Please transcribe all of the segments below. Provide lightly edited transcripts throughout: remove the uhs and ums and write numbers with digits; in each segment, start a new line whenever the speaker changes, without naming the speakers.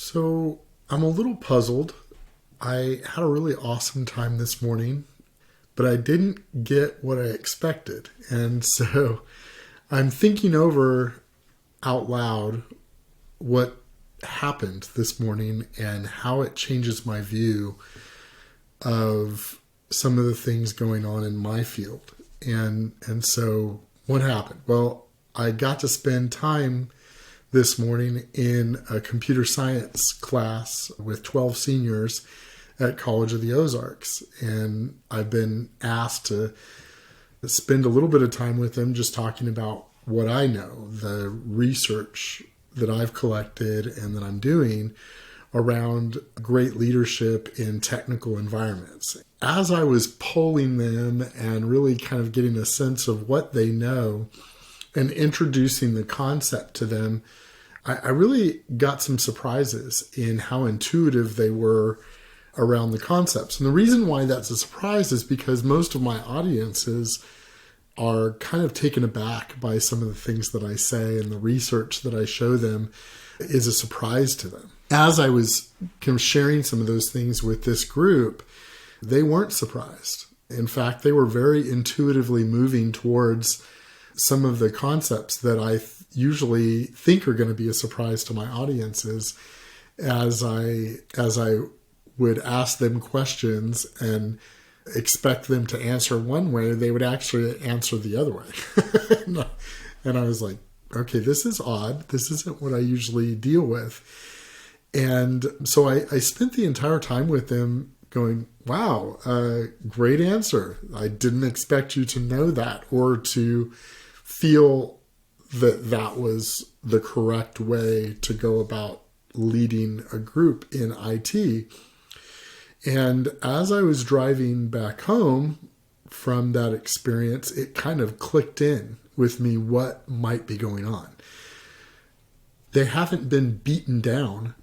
So I'm a little puzzled. I had a really awesome time this morning, but I didn't get what I expected. And so I'm thinking over out loud what happened this morning and how it changes my view of some of the things going on in my field. And so what happened? Well, I got to spend time this morning in a computer science class with 12 seniors at College of the Ozarks. And I've been asked to spend a little bit of time with them just talking about what I know, the research that I've collected and that I'm doing around great leadership in technical environments. As I was polling them and really kind of getting a sense of what they know and introducing the concept to them, I really got some surprises in how intuitive they were around the concepts. And the reason why that's a surprise is because most of my audiences are kind of taken aback by some of the things that I say, and the research that I show them is a surprise to them. As I was kind of sharing some of those things with this group, they weren't surprised. In fact, they were very intuitively moving towards some of the concepts that I usually think are going to be a surprise to my audiences as I would ask them questions and expect them to answer one way, they would actually answer the other way. And I was like, okay, this is odd. This isn't what I usually deal with. And so I spent the entire time with them going, wow, great answer. I didn't expect you to know that or to feel that that was the correct way to go about leading a group in IT. And as I was driving back home from that experience, it kind of clicked in with me what might be going on. They haven't been beaten down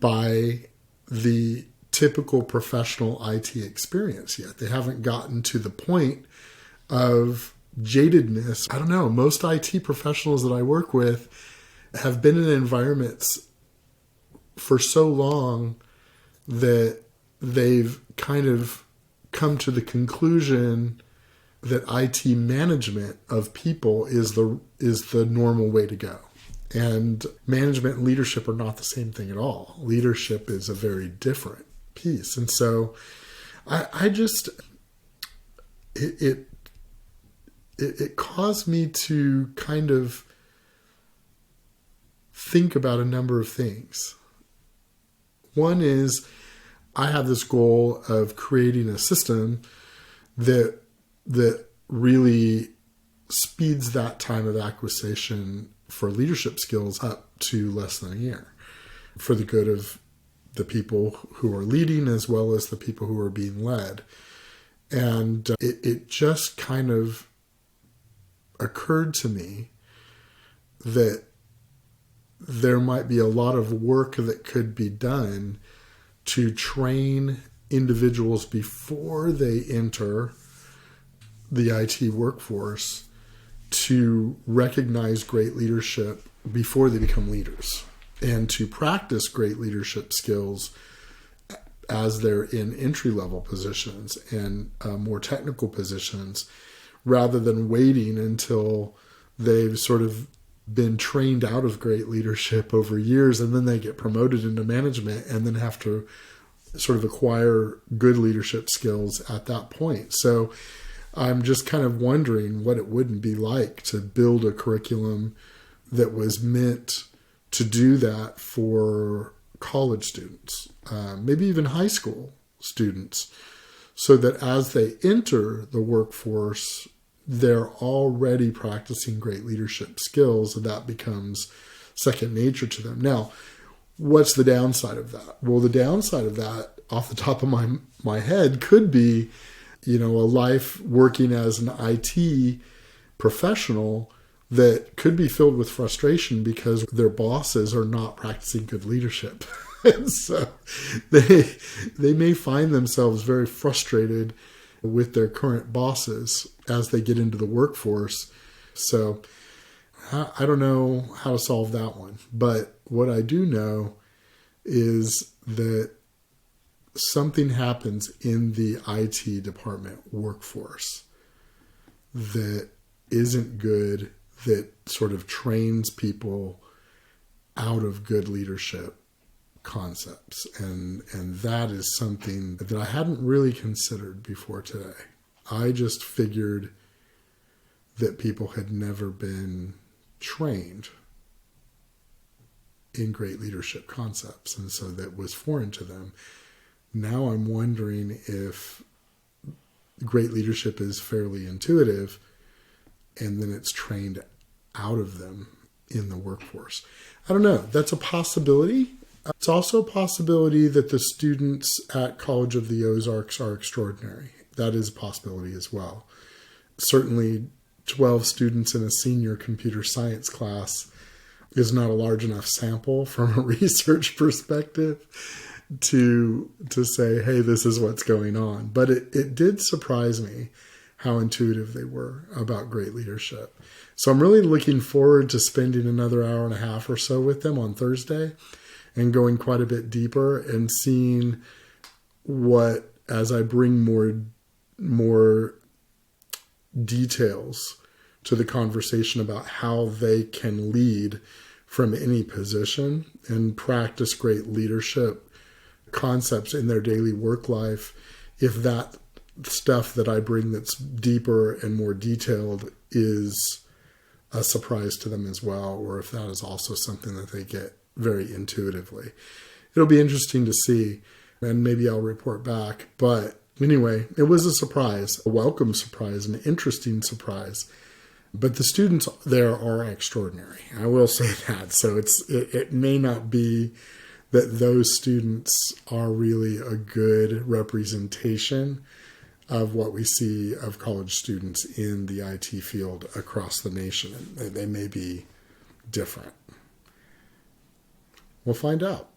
by the typical professional IT experience yet. They haven't gotten to the point of jadedness. I don't know. Most IT professionals that I work with have been in environments for so long that they've kind of come to the conclusion that IT management of people is the normal way to go. And management and leadership are not the same thing at all. Leadership is a very different piece. And so it caused me to kind of think about a number of things. One is I have this goal of creating a system that really speeds that time of acquisition for leadership skills up to less than a year for the good of the people who are leading as well as the people who are being led. And it just kind of occurred to me that there might be a lot of work that could be done to train individuals before they enter the IT workforce to recognize great leadership before they become leaders and to practice great leadership skills as they're in entry-level positions and more technical positions, rather than waiting until they've sort of been trained out of great leadership over years and then they get promoted into management and then have to sort of acquire good leadership skills at that point. So I'm just kind of wondering what it wouldn't be like to build a curriculum that was meant to do that for college students, maybe even high school students, so that as they enter the workforce, they're already practicing great leadership skills, and that becomes second nature to them. Now, what's the downside of that? Well, the downside of that, off the top of my head, could be, a life working as an IT professional that could be filled with frustration because their bosses are not practicing good leadership. And so they may find themselves very frustrated with their current bosses as they get into the workforce. So I don't know how to solve that one. But what I do know is that something happens in the IT department workforce that isn't good, that sort of trains people out of good leadership concepts. And that is something that I hadn't really considered before today. I just figured that people had never been trained in great leadership concepts, and so that was foreign to them. Now I'm wondering if great leadership is fairly intuitive and then it's trained out of them in the workforce. I don't know. That's a possibility. It's also a possibility that the students at College of the Ozarks are extraordinary. That is a possibility as well. Certainly 12 students in a senior computer science class is not a large enough sample from a research perspective to say, hey, this is what's going on. But it did surprise me how intuitive they were about great leadership. So I'm really looking forward to spending another hour and a half or so with them on Thursday and going quite a bit deeper and seeing what, as I bring more details to the conversation about how they can lead from any position and practice great leadership concepts in their daily work life, if that stuff that I bring that's deeper and more detailed is a surprise to them as well, or if that is also something that they get very intuitively. It'll be interesting to see, and maybe I'll report back. But anyway, it was a surprise, a welcome surprise, an interesting surprise. But the students there are extraordinary. I will say that. So it may not be that those students are really a good representation of what we see of college students in the IT field across the nation. They may be different. We'll find out.